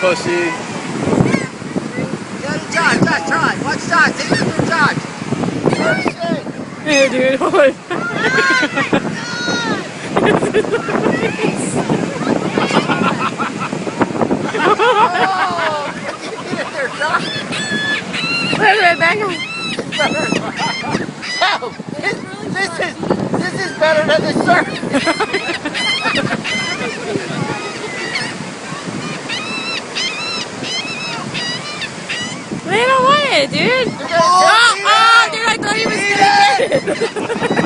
pussy. Yeah, Josh, try. Watch Josh. Take it from Josh. Hey, dude, hold on. Oh, get in there, Josh. Wait, back up. Oh, this is better than the surf. They don't want it, dude. Oh, dude, I thought he was gonna get it.